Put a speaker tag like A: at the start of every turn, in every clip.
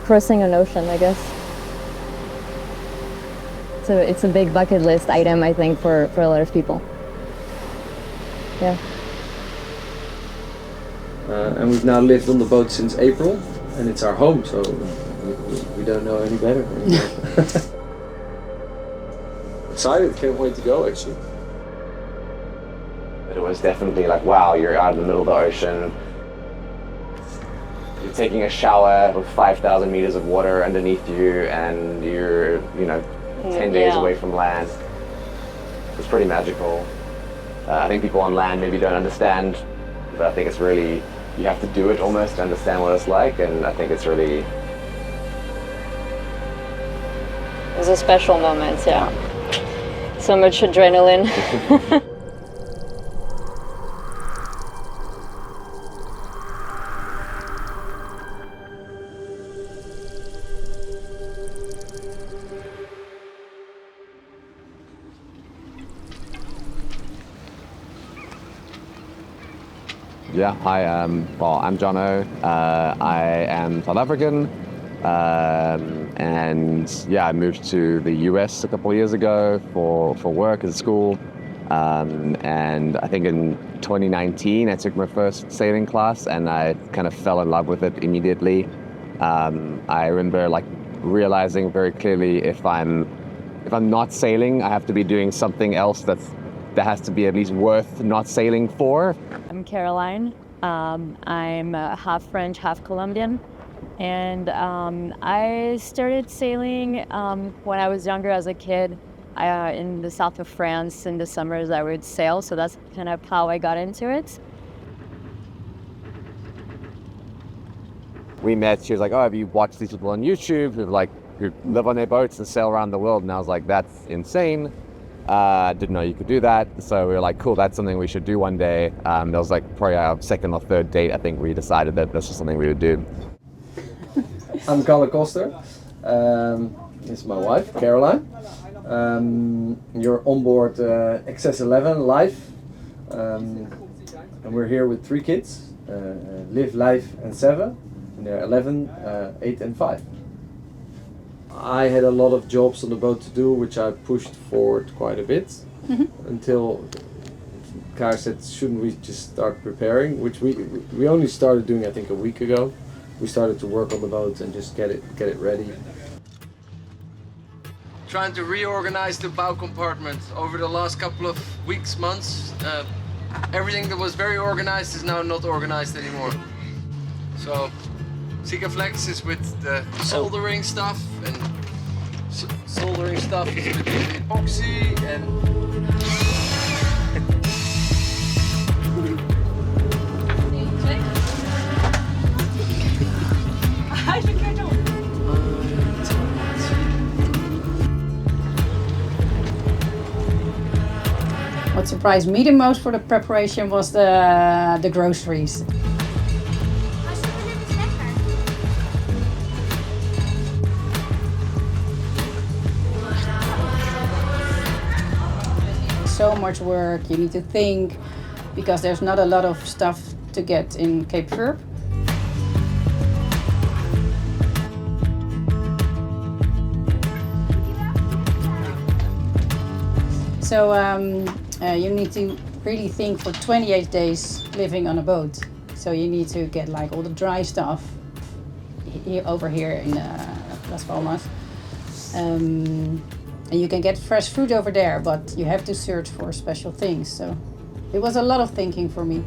A: crossing an ocean, I guess. So it's a big bucket list item, I think, for a lot of people. Yeah.
B: And we've now lived on the boat since April, and it's our home, so we don't know any better anymore. Excited, can't wait to go actually.
C: But it was definitely like, wow, you're out in the middle of the ocean. You're taking a shower with 5,000 meters of water underneath you, and you're, 10 days away from land. It's pretty magical. I think people on land maybe don't understand, but I think it's really, you have to do it almost to understand what it's like, and I think it's really...
A: It was a special moment, yeah. So much adrenaline.
C: Yeah, hi, I'm Jono. I am South African, and yeah, I moved to the US a couple of years ago for work and school. And I think in 2019 I took my first sailing class, and I kind of fell in love with it immediately. I remember realizing very clearly if I'm not sailing, I have to be doing something else that has to be at least worth not sailing for.
A: I'm Caroline. I'm half French, half Colombian. And I started sailing when I was younger as a kid. In the south of France, in the summers I would sail, so that's kind of how I got into it.
C: We met, she was like, oh, have you watched these people on YouTube who live on their boats and sail around the world? And I was like, that's insane. Didn't know you could do that. So we were like, cool, that's something we should do one day. That was probably our second or third date. I think we decided that this was something we would do.
B: I'm Kalle Koster. This is my wife, Caroline. You're on board XS11 Live. And we're here with 3 kids, Liv, Life and Seva. And they're 11, 8 and 5. I had a lot of jobs on the boat to do, which I pushed forward quite a bit until Kara said, shouldn't we just start preparing? Which we only started doing, I think, a week ago. We started to work on the boat and just get it ready. Trying to reorganize the bow compartment over the last couple of weeks, months. Everything that was very organized is now not organized anymore. So Sikaflex is with the soldering stuff, and soldering stuff is with the epoxy, and
D: What surprised me the most for the preparation was the groceries. So much work, you need to think, because there's not a lot of stuff to get in Cape Verde. So you need to really think for 28 days living on a boat. So you need to get all the dry stuff over here in Las Palmas. And you can get fresh fruit over there, but you have to search for special things. So it was a lot of thinking for me.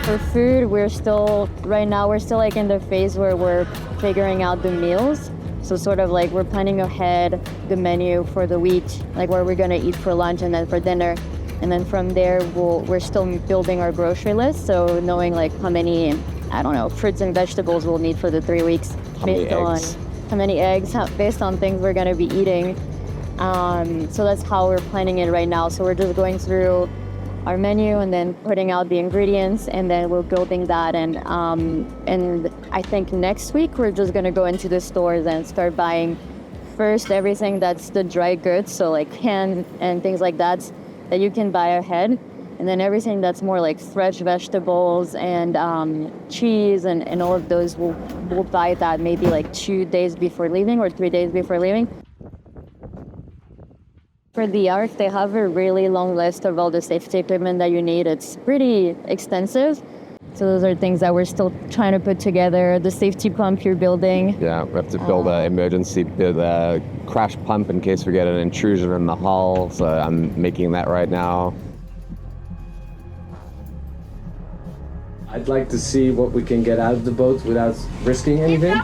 A: For food, we're still in the phase where we're figuring out the meals. So sort of we're planning ahead the menu for the week, what we're gonna eat for lunch and then for dinner. And then from there, we're still building our grocery list. So knowing how many, fruits and vegetables we'll need for the 3 weeks. How many eggs, based on things we're gonna be eating. So that's how we're planning it right now. So we're just going through our menu and then putting out the ingredients, and then we're building that. And I think next week we're just gonna go into the stores and start buying first everything that's the dry goods, so canned and things like that you can buy ahead. And then everything that's more like fresh vegetables and cheese and all of those, we'll buy that maybe like 2 days before leaving or 3 days before leaving. For the Ark, they have a really long list of all the safety equipment that you need. It's pretty extensive. So those are things that we're still trying to put together. The safety pump you're building.
C: Yeah, we have to build an emergency crash pump in case we get an intrusion in the hull. So I'm making that right now.
B: I'd like to see what we can get out of the boat without risking anything.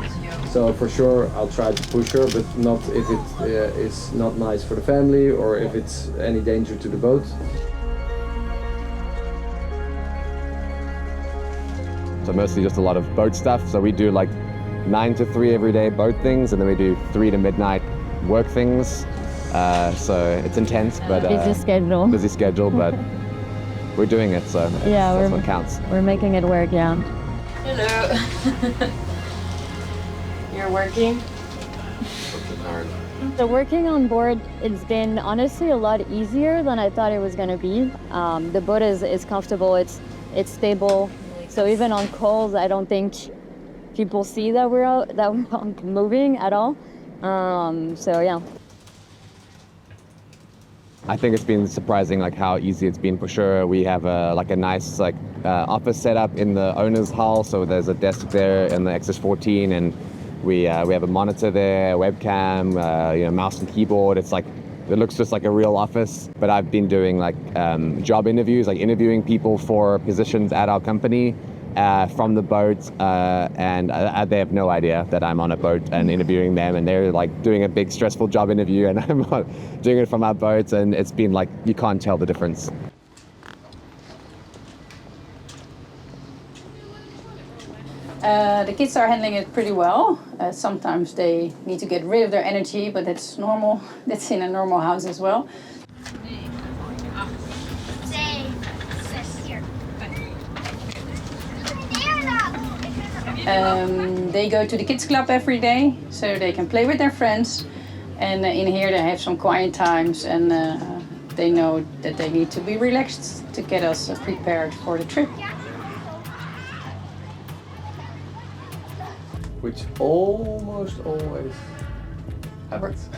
B: So for sure, I'll try to push her, but not if it is not nice for the family or if it's any danger to the boat.
C: So mostly just a lot of boat stuff. So we do like 9 to 3 every day boat things, and then we do 3 to midnight work things. So it's intense, but busy schedule, but we're doing it. So
A: yeah,
C: that's what counts.
A: We're making it work. Yeah.
E: Hello. You're working?
A: So working on board, it's been honestly a lot easier than I thought it was going to be. The boat is comfortable. It's stable. So even on calls, I don't think people see that we're out, that we're moving at all. So yeah.
C: I think it's been surprising, like how easy it's been for sure. We have a nice office set up in the owner's hull. So there's a desk there in the XS14, and we have a monitor there, a webcam, mouse and keyboard. It looks just like a real office. But I've been doing job interviews, like interviewing people for positions at our company from the boat, and they have no idea that I'm on a boat and interviewing them, and they're like doing a big stressful job interview, and I'm doing it from our boat, and it's been like you can't tell the difference.
D: The kids are handling it pretty well. Sometimes they need to get rid of their energy, but that's normal. That's in a normal house as well. They go to the kids club every day, so they can play with their friends. And in here they have some quiet times, and they know that they need to be relaxed to get us prepared for the trip.
B: Which almost always happens.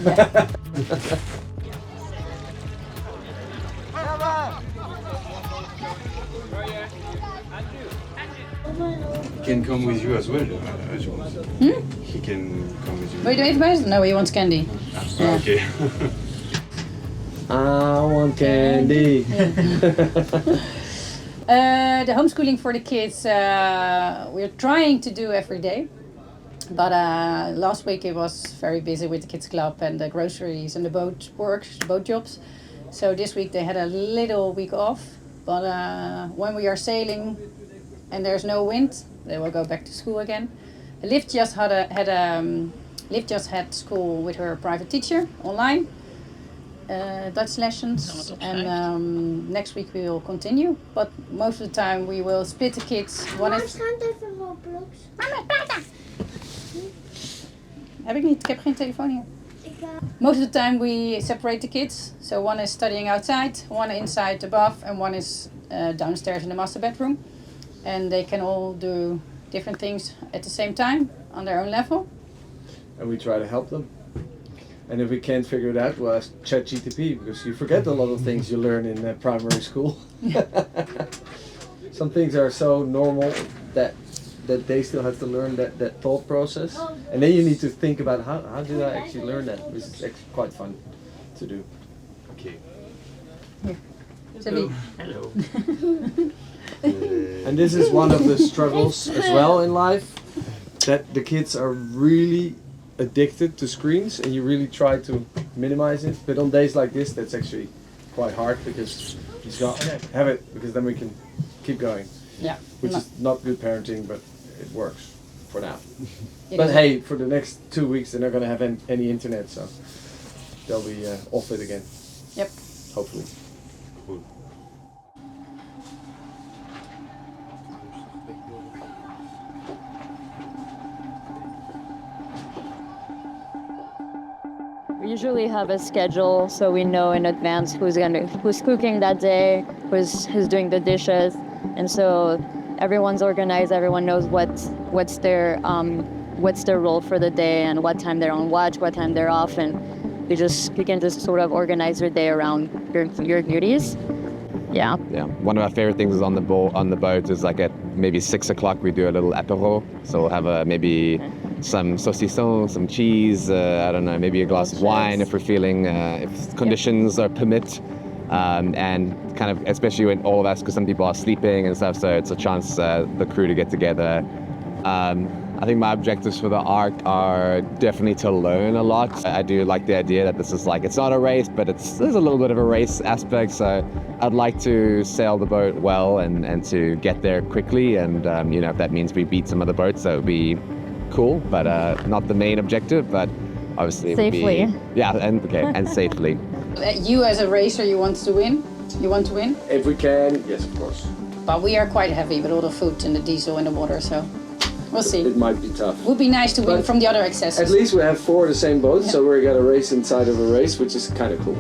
F: He can come with you as well, as you want. He can come with you.
D: Wil je er even bij zitten? No, he wants candy.
F: Ah, okay.
B: I want candy.
D: The homeschooling for the kids, we're trying to do every day. But last week it was very busy with the kids club and the groceries and the boat works, the boat jobs. So this week they had a little week off. But when we are sailing and there's no wind, they will go back to school again. Liv just had school with her private teacher online, Dutch lessons, and next week we will continue. But most of the time we will split the kids. Heb ik niet, ik heb geen telefoon hier. Most of the time we separate the kids. So one is studying outside, one inside above, and one is downstairs in the master bedroom. And they can all do different things at the same time on their own level.
B: And we try to help them. And if we can't figure it out, we'll ask ChatGPT, because you forget a lot of things you learn in primary school. Some things are so normal that they still have to learn that thought process. And then you need to think about how did I actually learn that, which is actually quite fun to do.
F: Okay.
D: Hello.
F: Hello.
B: And this is one of the struggles as well in life, that the kids are really addicted to screens, and you really try to minimize it. But on days like this, that's actually quite hard, because you just go, okay, have it, because then we can keep going.
D: Yeah.
B: Which is not good parenting, but it works for now.
D: It
B: But
D: is.
B: hey, for the next 2 weeks, they're not going to have any internet, so they'll be off it again.
D: Yep.
B: Hopefully.
F: Cool.
A: We usually have a schedule, so we know in advance who's cooking that day, who's doing the dishes, and so everyone's organized. Everyone knows what's their role for the day and what time they're on watch, what time they're off, and you can just sort of organize your day around your duties. Yeah.
C: Yeah. One of our favorite things is on the boat is like at maybe 6 o'clock we do a little apéro. So we'll have maybe some saucisson, some cheese, I don't know, maybe a glass of wine if we're feeling, if conditions are permit. And kind of, especially when all of us, because some people are sleeping and stuff, so it's a chance the crew to get together. I think my objectives for the ARC are definitely to learn a lot. I do like the idea that this is like, it's not a race, but there's a little bit of a race aspect. So I'd like to sail the boat well and to get there quickly. And, if that means we beat some other boats, that would be cool, but not the main objective, but obviously
A: safely.
C: It would be, yeah, and safely.
D: You as a racer, you want to win? You want to win?
B: If we can, yes, of course.
D: But we are quite heavy with all the food and the diesel and the water, so we'll see.
B: It might be tough.
D: Would be nice to win
B: But
D: from the other accesses.
B: At least we have 4 of the same boat, so we're gonna race inside of a race, which is kind of cool.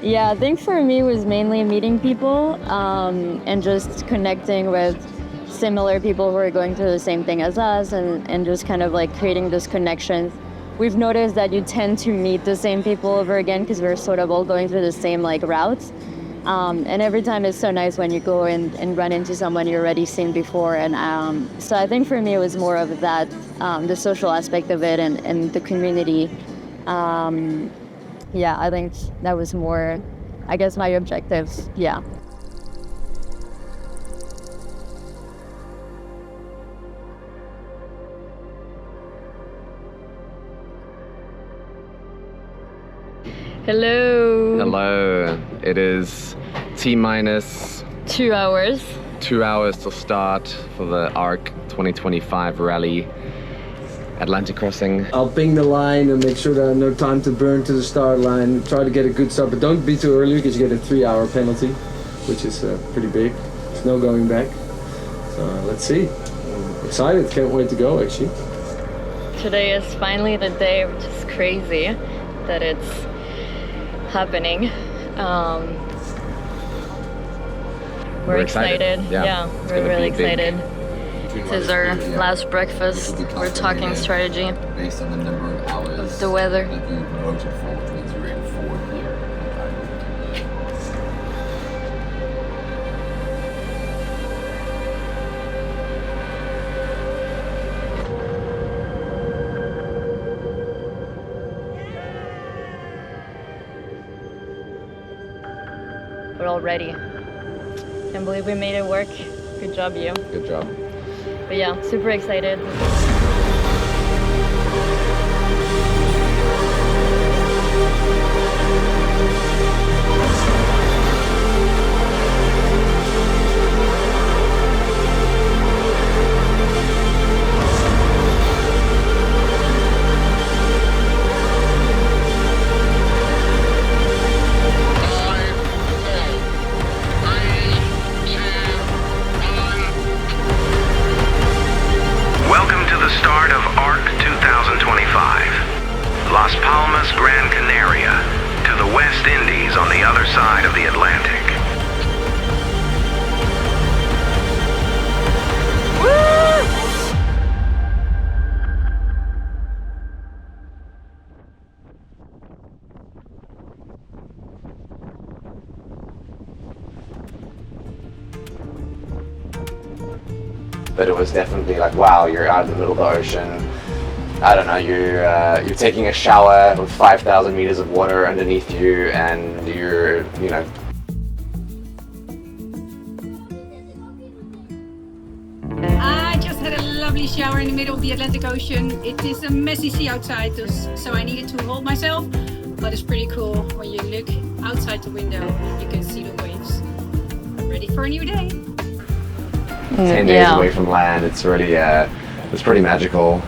A: Yeah, I think for me it was mainly meeting people and just connecting with similar people who are going through the same thing as us and just kind of like creating this connection. We've noticed that you tend to meet the same people over again because we're sort of all going through the same like routes. And every time it's so nice when you go and run into someone you've already seen before. And so I think for me it was more of that, the social aspect of it and the community. Yeah, I think that was more, I guess, my objectives. Yeah.
E: Hello.
C: Hello. It is T-minus
A: 2 hours.
C: 2 hours to start for the ARC 2025 rally. Atlantic crossing.
B: I'll ping the line and make sure there are no time to burn to the start line. Try to get a good start, but don't be too early because you get a 3-hour penalty, which is pretty big. There's no going back. So let's see. I'm excited. Can't wait to go, actually.
A: Today is finally the day, which is crazy that it's happening. We're excited.
C: Yeah,
A: we're really excited.
E: This is our last breakfast. We're talking strategy
C: based on the number of hours
E: of the weather.
C: that you voted for, which means you're in 4 here.
A: We're all ready. Can't believe we made it work. Good job, you.
C: Good job.
A: But yeah, super excited.
G: Welcome to the start of ARC 2025. Las Palmas, Gran Canaria, to the West Indies on the other side of the Atlantic.
C: But it was definitely like, wow, you're out in the middle of the ocean. I don't know, you're taking a shower with 5,000 meters of water underneath you, and you're,
H: I just had a lovely shower in the middle of the Atlantic Ocean. It is a messy sea outside, so I needed to hold myself, but it's pretty cool. When you look outside the window, you can see the waves. I'm ready for a new day.
C: 10 days away from land. It's really, it's pretty magical.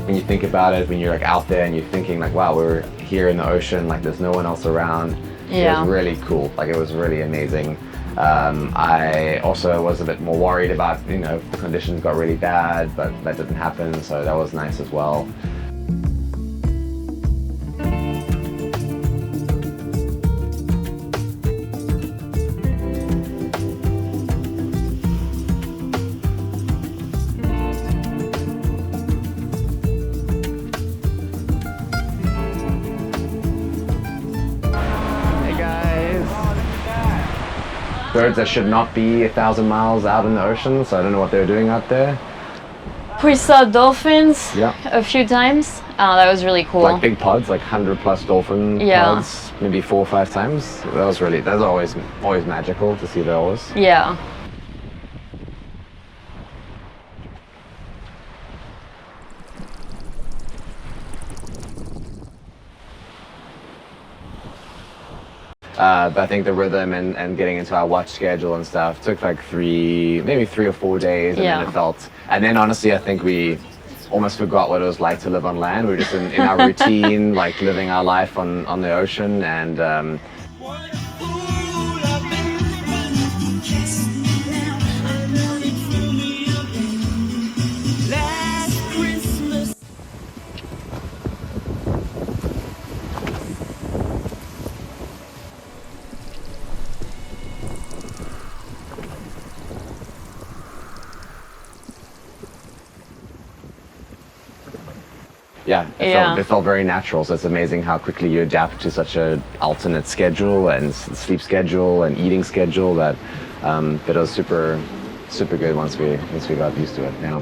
C: When you think about it, when you're like out there and you're thinking like, wow, we're here in the ocean, like there's no one else around.
A: Yeah.
C: It was really cool. Like it was really amazing. I also was a bit more worried about, if the conditions got really bad, but that didn't happen, so that was nice as well. birds that should not be 1,000 miles out in the ocean, so I don't know what they were doing out there.
E: We saw dolphins
C: Yeah.
E: a few times. That was really cool.
C: Like big pods, like 100+ dolphin
E: Yeah.
C: pods, maybe 4 or 5 times. That's always magical to see those.
E: Yeah.
C: But I think the rhythm and getting into our watch schedule and stuff took like maybe 3 or 4 days, and then it felt. And then honestly, I think we almost forgot what it was like to live on land. We were just in our routine, like living our life on the ocean, and yeah, it felt very natural. So it's amazing how quickly you adapt to such an alternate schedule and sleep schedule and eating schedule that it was super good once we got used to it. Yeah.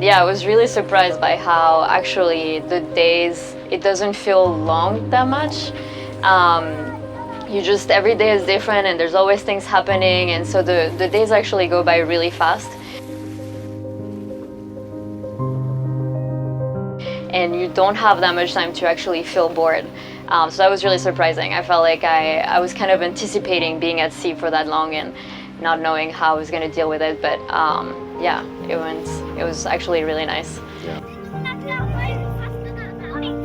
E: Yeah, I was really surprised by how actually the days, it doesn't feel long that much. Every day is different and there's always things happening, and so the days actually go by really fast. And you don't have that much time to actually feel bored. So that was really surprising. I felt like I was kind of anticipating being at sea for that long and not knowing how I was going to deal with it. But yeah, it was actually really nice.
C: Yeah.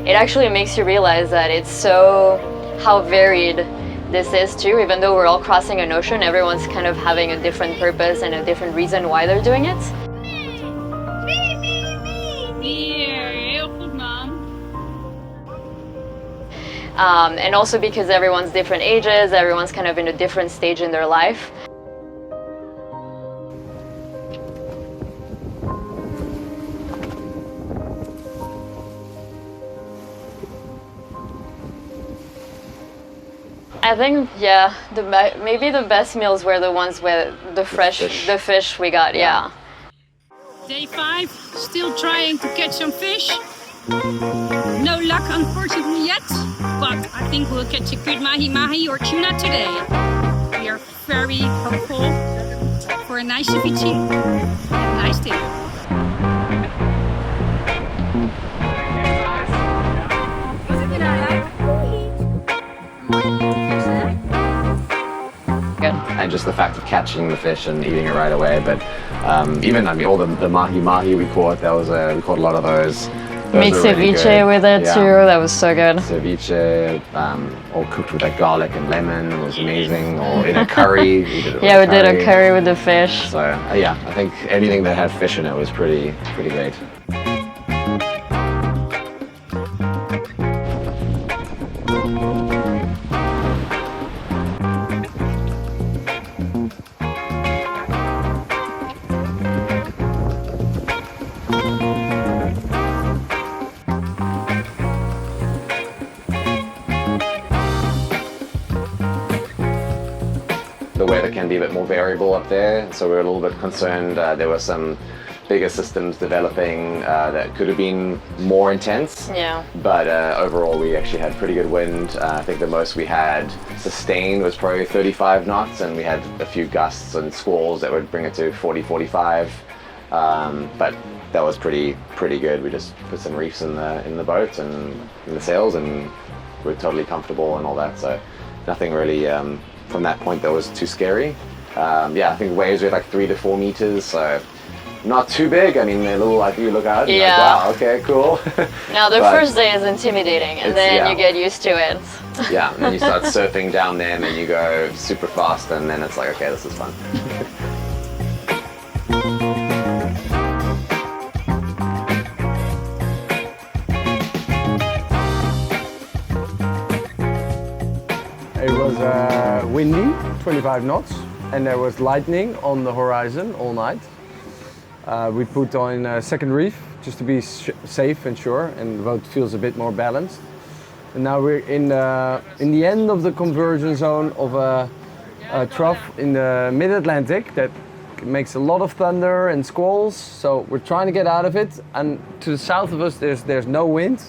E: It actually makes you realize that how varied this is too. Even though we're all crossing an ocean, everyone's kind of having a different purpose and a different reason why they're doing it. And also because everyone's different ages, everyone's kind of in a different stage in their life. I think, yeah, maybe the best meals were the ones with the fish we got, yeah.
H: Day 5, still trying to catch some fish. No luck, unfortunately, yet, but I think we'll catch a good mahi-mahi or tuna today. We are very hopeful for a nice ceviche and a nice dinner.
C: And just the fact of catching the fish and eating it right away. But all the mahi-mahi we caught, we caught a lot of those.
E: Made ceviche with it too, that was so good.
C: Ceviche, all cooked with like garlic and lemon, it was amazing. Or in a curry. We did
E: a curry with the fish.
C: So yeah, I think anything that had fish in it was pretty great. The weather can be a bit more variable up there, so we're a little bit concerned. There were some bigger systems developing that could have been more intense.
E: Yeah.
C: But overall, we actually had pretty good wind. I think the most we had sustained was probably 35 knots, and we had a few gusts and squalls that would bring it to 40, 45. But that was pretty good. We just put some reefs in the boat and in the sails, and we're totally comfortable and all that. So nothing really. From that point that was too scary. I think waves were like 3 to 4 meters, so not too big. I mean, they're little, like you look out and you're like, wow, okay, cool.
E: Now the first day is intimidating, and then you get used to it.
C: Yeah, and then you start surfing down them and you go super fast, and then it's like, okay, this is fun.
B: It was windy, 25 knots, and there was lightning on the horizon all night. We put on a second reef just to be safe and sure, and the boat feels a bit more balanced. And now we're in the end of the conversion zone of a trough in the mid-Atlantic that makes a lot of thunder and squalls. So we're trying to get out of it. And to the south of us, there's no wind.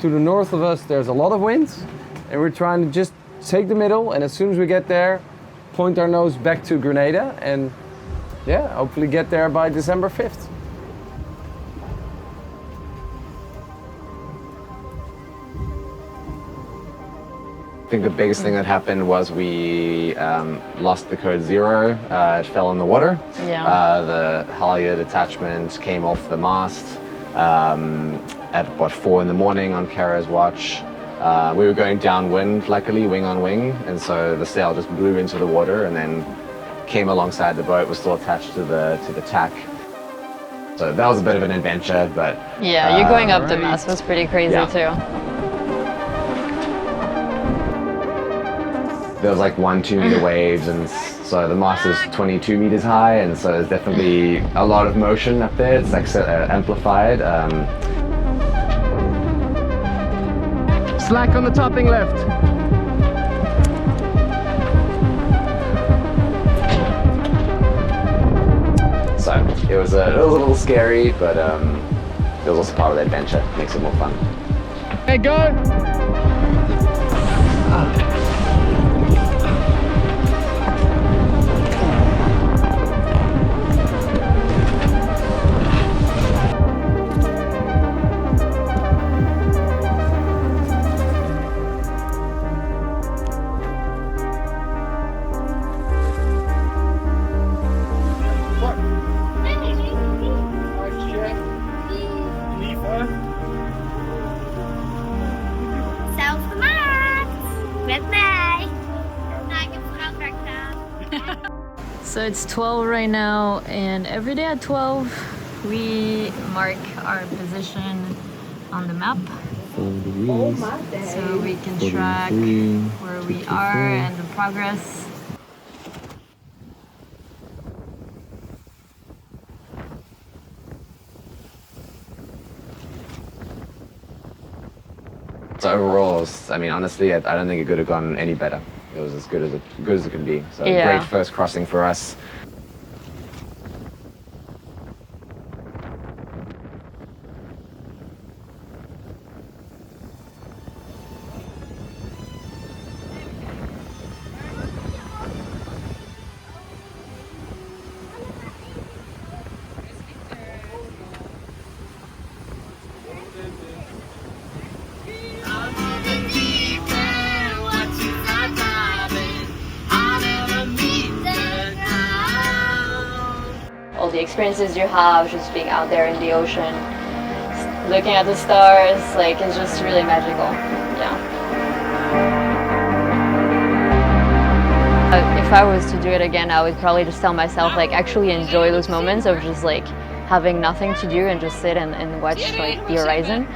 B: To the north of us, there's a lot of wind. And we're trying to just take the middle. And as soon as we get there, point our nose back to Grenada. And yeah, hopefully get there by December 5th.
C: I think the biggest thing that happened was we lost the code 0. It fell in the water.
E: Yeah.
C: The halyard attachment came off the mast at about 4 in the morning on Kara's watch. We were going downwind, luckily, wing on wing, and so the sail just blew into the water and then came alongside the boat, was still attached to the tack. So that was a bit of an adventure, but...
E: Yeah, you going up the mast was pretty crazy too.
C: There was like 1-2 meter waves, and so the mast is 22 meters high, and so there's definitely a lot of motion up there. It's like amplified. Slack on the topping left. So it was a little scary, but it was also part of the adventure. Makes it more fun. Hey, go!
E: So it's 12 right now, and every day at 12 we mark our position on the map so we can track where we are and the progress.
C: So overall, I mean, honestly, I don't think it could have gone any better. It was as good as it could be. So great first crossing for us.
E: All the experiences you have just being out there in the ocean, looking at the stars, like it's just really magical. Yeah. If I was to do it again, I would probably just tell myself like actually enjoy those moments of just like having nothing to do and just sit and watch like the horizon.